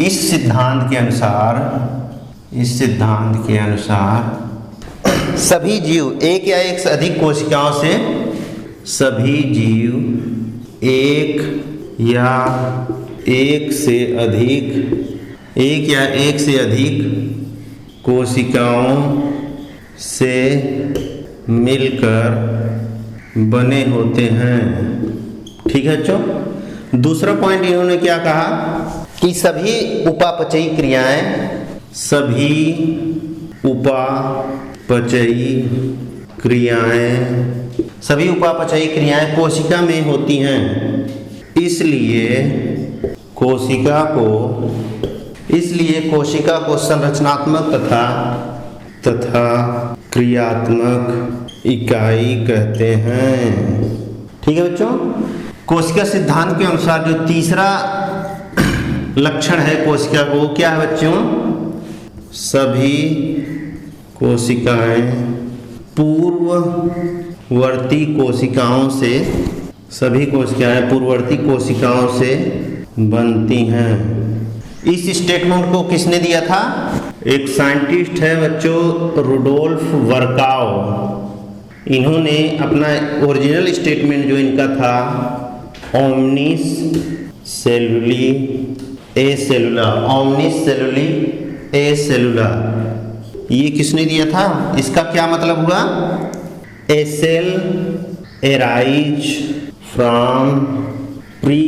इस सिद्धांत के अनुसार सभी जीव एक या एक से अधिक कोशिकाओं से कोशिकाओं से मिलकर बने होते हैं। ठीक है बच्चों। दूसरा पॉइंट इन्होंने क्या कहा कि सभी उपापचयी क्रियाएं कोशिका में होती हैं, इसलिए कोशिका को संरचनात्मक तथा क्रियात्मक इकाई कहते हैं। ठीक है बच्चों। कोशिका सिद्धांत के अनुसार जो तीसरा लक्षण है कोशिका को, क्या है बच्चों? सभी कोशिकाएं पूर्ववर्ती कोशिकाओं से बनती हैं। इस स्टेटमेंट को किसने दिया था? एक साइंटिस्ट है बच्चों, रुडोल्फ वर्काउ। इन्होंने अपना ओरिजिनल स्टेटमेंट जो इनका था, ओमनिस सेलुली ए सेलुला, ये किसने दिया था? इसका क्या मतलब हुआ? A cell arise from pre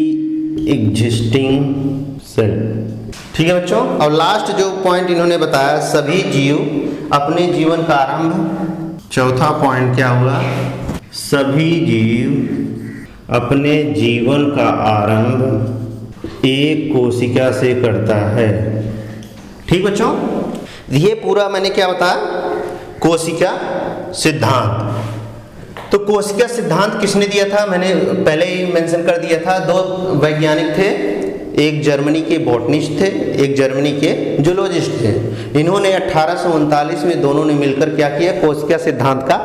existing cell. ठीक है बच्चों। और लास्ट जो पॉइंट इन्होंने बताया, सभी जीव अपने जीवन का आरंभ, चौथा पॉइंट क्या हुआ? सभी जीव अपने जीवन का आरंभ एक कोशिका से करता है। ठीक बच्चों। ये पूरा मैंने क्या बताया? कोशिका सिद्धांत। तो कोशिका सिद्धांत किसने दिया था? मैंने पहले ही मेंशन कर दिया था। दो वैज्ञानिक थे, एक जर्मनी के बॉटनिस्ट थे, एक जर्मनी के जूलॉजिस्ट थे। इन्होंने 1839 में दोनों ने मिलकर क्या किया? कोशिका सिद्धांत का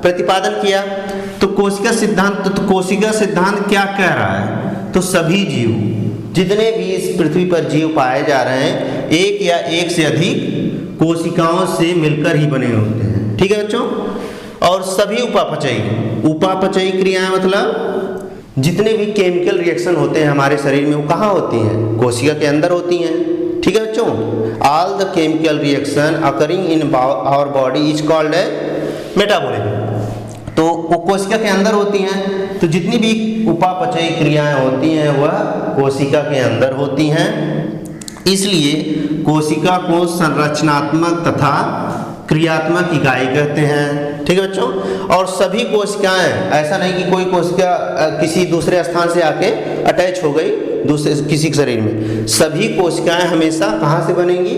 प्रतिपादन किया। तो कोशिका सिद्धांत क्या कह रहा है? तो सभी जीव, जितने भी इस पृथ्वी पर जीव पाए जा रहे हैं, एक या एक से अधिक कोशिकाओं से मिलकर ही बने होते हैं। ठीक है बच्चों। और सभी उपापचयी क्रियाएं, मतलब जितने भी केमिकल रिएक्शन होते हैं हमारे शरीर में, वो कहाँ होती हैं? कोशिका के अंदर होती हैं। ठीक है बच्चों। All the chemical reaction occurring in our body is called a metabolism. तो वो कोशिका के अंदर होती हैं। तो जितनी भी उपापचयी क्रियाएं होती हैं वह कोशिका के अंदर होती हैं, इसलिए कोशिका को संरचनात्मक तथा क्रियात्मक इकाई कहते हैं। ठीक है बच्चों। और सभी कोशिकाएं, ऐसा नहीं कि कोई कोशिका किसी दूसरे स्थान से आके अटैच हो गई दूसरे किसी शरीर में। सभी कोशिकाएं हमेशा कहाँ से बनेंगी?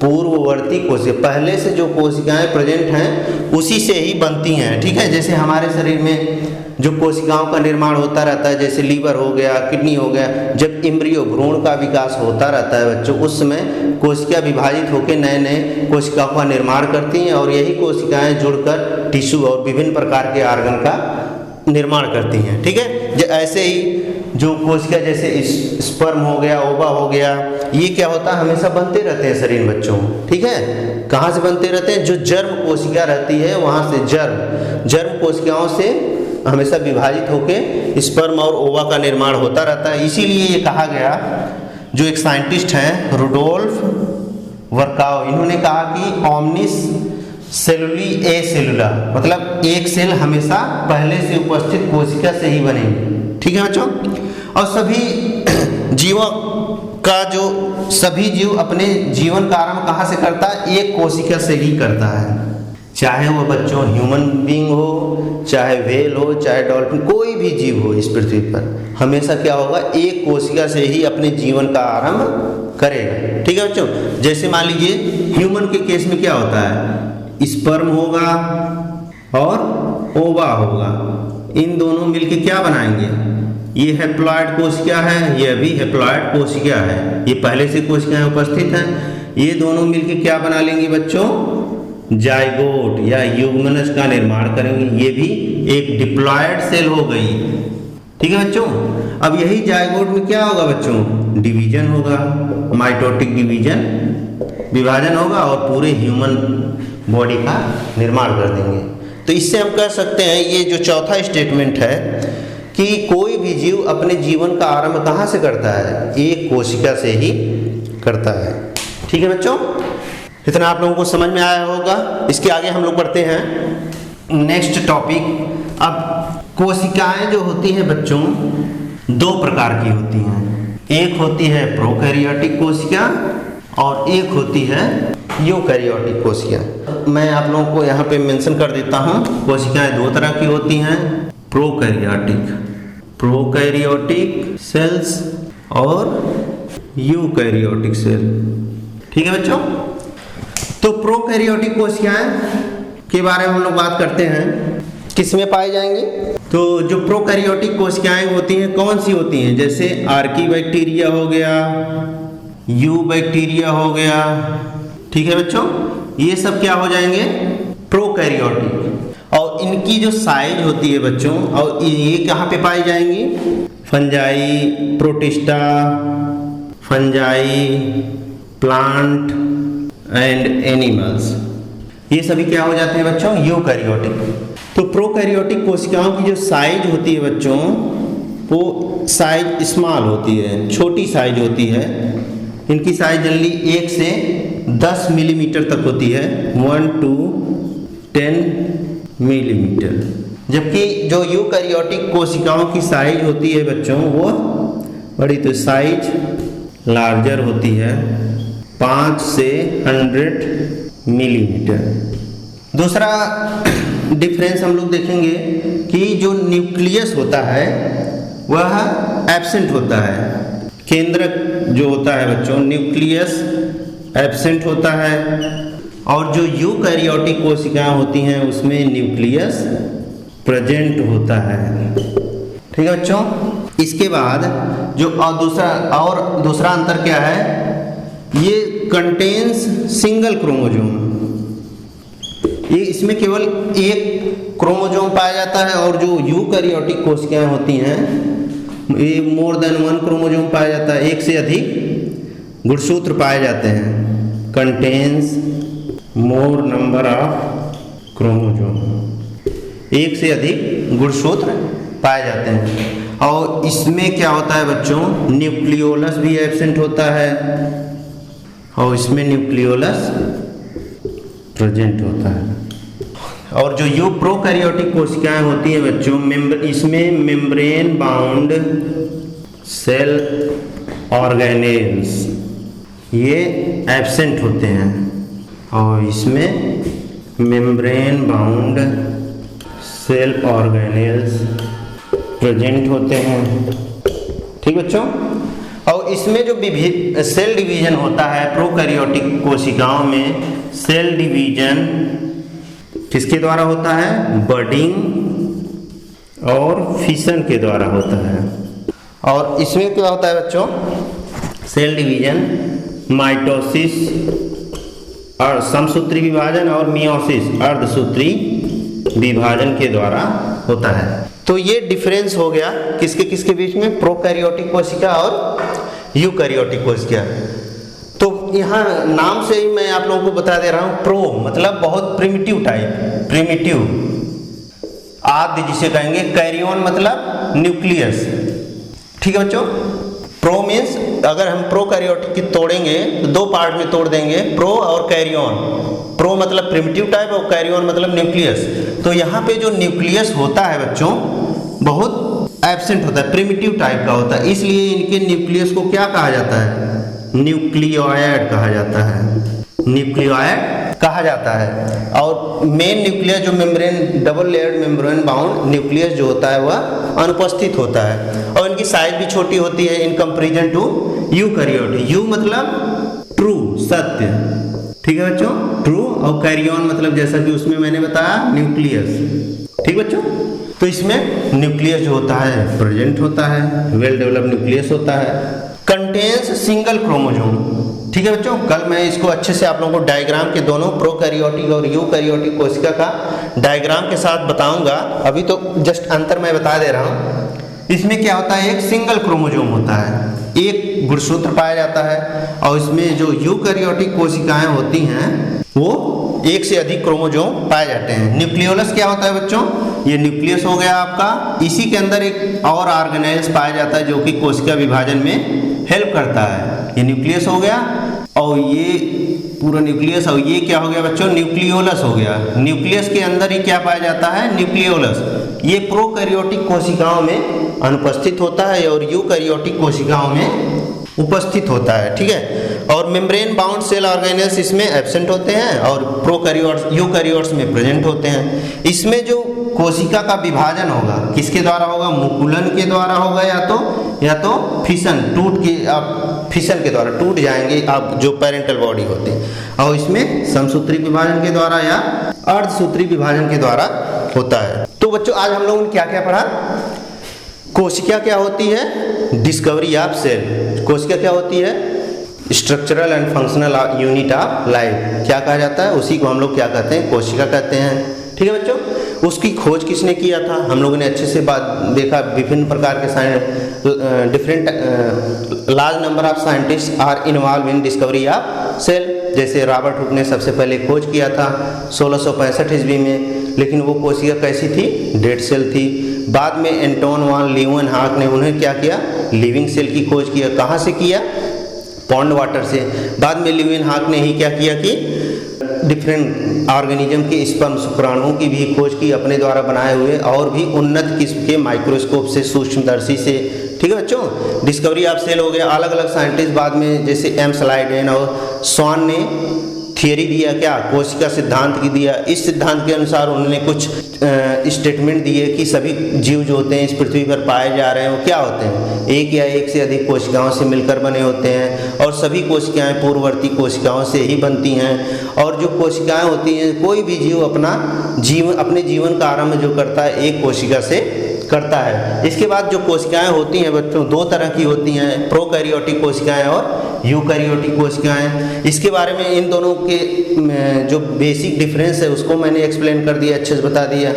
पूर्ववर्ती कोशिका, पहले से जो कोशिकाएं प्रेजेंट हैं उसी से ही बनती हैं। ठीक है। जैसे हमारे शरीर में जो कोशिकाओं का निर्माण होता रहता है, जैसे लीवर हो गया, किडनी हो गया, जब एम्ब्रियो भ्रूण का विकास होता रहता है बच्चों, उस समय कोशिका विभाजित होकर नए नए कोशिकाओं का निर्माण करती हैं, और यही कोशिकाएं जुड़कर टिश्यू और विभिन्न प्रकार के ऑर्गन का निर्माण करती हैं। ठीक है। ऐसे ही जो कोशिका, जैसे स्पर्म हो गया, ओवा हो गया, ये क्या होता है? हमेशा बनते रहते हैं शरीर बच्चों। ठीक है। कहाँ से बनते रहते हैं? जो जर्म कोशिका रहती है वहाँ से जर्म कोशिकाओं से हमेशा विभाजित होकर स्पर्म और ओवा का निर्माण होता रहता है। इसीलिए ये कहा गया, जो एक साइंटिस्ट हैं रुडोल्फ वर्काउ, इन्होंने कहा कि ओमनिस सेलुली ए सेलुला, मतलब एक सेल हमेशा पहले से उपस्थित कोशिका से ही बनेगी। ठीक है बच्चों। और सभी जीव अपने जीवन का आरंभ कहाँ से करता है? एक कोशिका से ही करता है। चाहे वो बच्चों ह्यूमन बीइंग हो, चाहे व्हेल हो, चाहे डॉल्फिन, कोई भी जीव हो इस पृथ्वी पर, हमेशा क्या होगा? एक कोशिका से ही अपने जीवन का आरंभ करेगा। ठीक है बच्चों। जैसे मान लीजिए ह्यूमन के केस में क्या होता है? स्पर्म होगा और ओवा होगा, इन दोनों मिलके क्या बनाएंगे? ये हैप्लॉइड कोशिका है, यह भी हैप्लॉइड कोशिका है, ये पहले से कोशिकाएं उपस्थित हैं। ये दोनों मिलके क्या बना लेंगे बच्चों? जाइगोट या युग्मनज का निर्माण करेंगे। ये भी एक डिप्लॉयड सेल हो गई। ठीक है बच्चों। अब यही जायगोट में क्या होगा बच्चों, डिवीजन होगा, माइटोटिक डिवीजन, विभाजन होगा और पूरे ह्यूमन बॉडी का निर्माण कर देंगे। तो इससे हम कह सकते हैं, ये जो चौथा स्टेटमेंट है कि कोई भी जीव अपने जीवन का आरंभ कहाँ से करता है, एक कोशिका से ही करता है। ठीक है बच्चों, इतना आप लोगों को समझ में आया होगा। इसके आगे हम लोग बढ़ते हैं नेक्स्ट टॉपिक। अब कोशिकाएं जो होती हैं बच्चों, दो प्रकार की होती हैं। एक होती है प्रोकैरियोटिक कोशिका और एक होती है यूकैरियोटिक कोशिका। मैं आप लोगों को यहाँ पे मेंशन कर देता हूँ, कोशिकाएं दो तरह की होती हैं, प्रोकैरियोटिक सेल्स और यूकैरियोटिक सेल। ठीक है बच्चों, तो प्रोकैरियोटिक कोशिकाएं के बारे में हम लोग बात करते हैं, किसमें पाए जाएंगे। तो जो प्रोकैरियोटिक कोशिकाएं होती हैं कौन सी होती हैं, जैसे आर्की बैक्टीरिया हो गया, यू बैक्टीरिया हो गया। ठीक है बच्चों, ये सब क्या हो जाएंगे, प्रोकैरियोटिक। और इनकी जो साइज होती है बच्चों, और ये कहाँ पे पाई जाएंगी, fungi, protista, fungi, plant and animals, ये सभी क्या हो जाते हैं बच्चों, यूकैरियोटिक। तो प्रोकैरियोटिक कोशिकाओं की जो साइज होती है बच्चों, वो साइज स्मॉल होती है, छोटी साइज होती है। इनकी साइज जनरली 1 से 10 मिलीमीटर तक होती है, 1 to 10 मिलीमीटर। जबकि जो यूकैरियोटिक कोशिकाओं की साइज होती है बच्चों, वो बड़ी, तो साइज लार्जर होती है, 5 से 100 मिलीमीटर। दूसरा डिफरेंस हम लोग देखेंगे कि जो न्यूक्लियस होता है वह एब्सेंट होता है। केंद्रक जो होता है बच्चों, न्यूक्लियस एब्सेंट होता है, और जो यूकैरियोटिक कोशिकाएं होती हैं उसमें न्यूक्लियस प्रेजेंट होता है। ठीक है बच्चों, इसके बाद जो दूसरा अंतर क्या है, ये कंटेन्स सिंगल क्रोमोजोम, ये इसमें केवल एक क्रोमोजोम पाया जाता है, और जो यूकैरियोटिक कोशिकाएं होती हैं ये मोर देन 1 क्रोमोजोम पाया जाता है, एक से अधिक गुणसूत्र पाए जाते हैं, contains more number of chromosome, एक से अधिक गुणसूत्र पाए जाते हैं। और इसमें क्या होता है बच्चों, न्यूक्लियोलस भी एब्सेंट होता है, और इसमें न्यूक्लियोलस प्रेजेंट होता है। और जो यू प्रोकैरियोटिक कोशिकाएं होती हैं बच्चों, इसमें मेम्ब्रेन बाउंड सेल ऑर्गेनेल्स ये एब्सेंट होते हैं, और इसमें membrane bound cell organelles present होते हैं। ठीक बच्चों, और इसमें जो सेल डिवीजन होता है प्रोकैरियोटिक कोशिकाओं में, सेल डिवीजन किसके द्वारा होता है, बडिंग और फिशन के द्वारा होता है। और इसमें क्या होता है बच्चों, सेल डिवीजन माइटोसिस और समसूत्री विभाजन और मियोसिस अर्धसूत्री विभाजन के द्वारा होता है। तो ये डिफरेंस हो गया किसके किसके बीच में, प्रोकैरियोटिक कोशिका और यूकैरियोटिक कोशिका। तो यहाँ नाम से ही मैं आप लोगों को बता दे रहा हूँ, प्रो मतलब बहुत प्रिमिटिव टाइप, प्रिमिटिव आदि जिसे कहेंगे, कैरियन मतलब न्यूक्लियस। ठीक है बच्चों, प्रो मीन्स अगर हम प्रोकैरियोटिक की तोड़ेंगे तो 2 पार्ट में तोड़ देंगे, प्रो और कैरियन। प्रो मतलब प्रिमिटिव टाइप और कैरियन मतलब न्यूक्लियस। तो यहाँ पे जो न्यूक्लियस होता है बच्चों बहुत एब्सेंट होता है, प्रिमिटिव टाइप का होता है, इसलिए इनके न्यूक्लियस को क्या कहा जाता है, न्यूक्लियोइड कहा जाता है, न्यूक्लियोइड कहा जाता है। और मेन न्यूक्लियस जो membrane, double layered membrane bound nucleus जो होता है वह अनुपस्थित होता है, और इनकी साइज भी छोटी होती है in comparison to eukaryotic. Eu मतलब ट्रू, सत्य। ठीक है बच्चों, ट्रू, और कैरियन मतलब जैसा कि उसमें मैंने बताया न्यूक्लियस। ठीक बच्चों, तो इसमें न्यूक्लियस जो होता है प्रेजेंट होता है, वेल डेवलप्ड न्यूक्लियस होता है, कंटेन्स सिंगल क्रोमोजोम। ठीक है बच्चों, कल मैं इसको अच्छे से आप लोगों को डायग्राम के दोनों प्रोकैरियोटिक और यूकैरियोटिक कोशिका का डायग्राम के साथ बताऊंगा। अभी तो जस्ट अंतर मैं बता दे रहा हूँ इसमें क्या होता है, एक सिंगल क्रोमोसोम होता है, एक गुणसूत्र पाया जाता है, और इसमें जो यूकैरियोटिक कोशिकाएं होती हैं वो एक से अधिक क्रोमोसोम पाए जाते हैं। न्यूक्लियोलस क्या होता है बच्चों, ये न्यूक्लियस हो गया आपका, इसी के अंदर एक और ऑर्गेनेल्स पाया जाता है जो कि कोशिका विभाजन में हेल्प करता है। ये न्यूक्लियस हो गया, और ये पूरा न्यूक्लियस, और ये क्या हो गया बच्चों, न्यूक्लियोलस हो गया। न्यूक्लियस के अंदर ही क्या पाया जाता है, न्यूक्लियोलस। ये प्रोकैरियोटिक कोशिकाओं में अनुपस्थित होता है और यूकैरियोटिक कोशिकाओं में उपस्थित होता है, ठीक है। और मेम्ब्रेन बाउंड सेल ऑर्गेनेल्स इसमें एब्सेंट होते हैं और प्रोकैरियोट्स यूकैरियोट्स में प्रेजेंट होते हैं। इसमें जो कोशिका का विभाजन होगा किसके द्वारा होगा, मुकुलन के द्वारा होगा, या तो फिशन, फिशन के द्वारा टूट जाएंगे आप जो पेरेंटल बॉडी होती है, और इसमें समसूत्री विभाजन के द्वारा या अर्धसूत्री विभाजन के द्वारा होता है। तो बच्चों आज हम लोगों ने क्या क्या पढ़ा, कोशिका क्या होती है, डिस्कवरी ऑफ सेल। कोशिका क्या होती है, structural and functional unit of life, क्या कहा जाता है, उसी को हम लोग क्या कहते हैं, कोशिका कहते हैं, ठीक है बच्चों। उसकी खोज किसने किया था, हम लोगों ने अच्छे से बात देखा, विभिन्न प्रकार के different large number of scientist are involve in discovery of cell. जैसे रॉबर्ट हुक ने सबसे पहले खोज किया था 1665 ईस्वी में, लेकिन वो कोशिका कैसी थी, डेड सेल थी। बाद में एंटोन वान लीeuwenhoek ने उन्हें क्या किया, लिविंग सेल की खोज किया। कहाँ से किया, पॉन्ड वाटर से। बाद में लीeuwenhoek ने ही क्या किया कि डिफरेंट ऑर्गेनिज्म के स्पर्म शुक्राणुओं की भी खोज की अपने द्वारा बनाए हुए, और भी उन्नत किस्म के माइक्रोस्कोप से, सूक्ष्मदर्शी से, ठीक है बच्चों। डिस्कवरी ऑफ सेल हो गया। अलग अलग साइंटिस्ट बाद में जैसे एम स्लाइडेन और स्वान ने थियरी दिया, क्या, कोशिका सिद्धांत की दिया। इस सिद्धांत के अनुसार उन्होंने कुछ स्टेटमेंट दिए कि सभी जीव जो होते हैं इस पृथ्वी पर पाए जा रहे हैं वो क्या होते हैं, एक या एक से अधिक कोशिकाओं से मिलकर बने होते हैं, और सभी कोशिकाएं पूर्ववर्ती कोशिकाओं से ही बनती हैं। और जो कोशिकाएं होती हैं, कोई भी जीव अपने जीवन का आरंभ जो करता है एक कोशिका से करता है। इसके बाद जो कोशिकाएं होती हैं बच्चों, दो तरह की होती हैं, प्रोकैरियोटिक कोशिकाएं और यूकैरियोटिक कोशिकाएं। इसके बारे में इन दोनों के जो बेसिक डिफरेंस है उसको मैंने एक्सप्लेन कर दिया, अच्छे से बता दिया।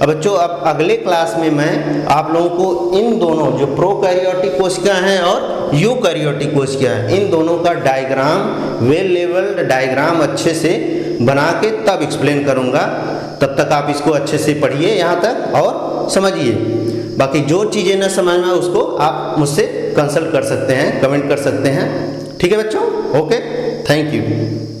अब बच्चों अब अगले क्लास में मैं आप लोगों को इन दोनों जो प्रोकैरियोटिक कोशिकाएं हैं और यूकैरियोटिक कोशिकाएं, इन दोनों का डायग्राम, वेल लेवल्ड डायग्राम अच्छे से बना के तब एक्सप्लेन करूँगा। तब तक आप इसको अच्छे से पढ़िए यहाँ तक और समझिए। बाकी जो चीज़ें न समझ में उसको आप मुझसे कंसल्ट कर सकते हैं, कमेंट कर सकते हैं, ठीक है बच्चों। Okay, thank you.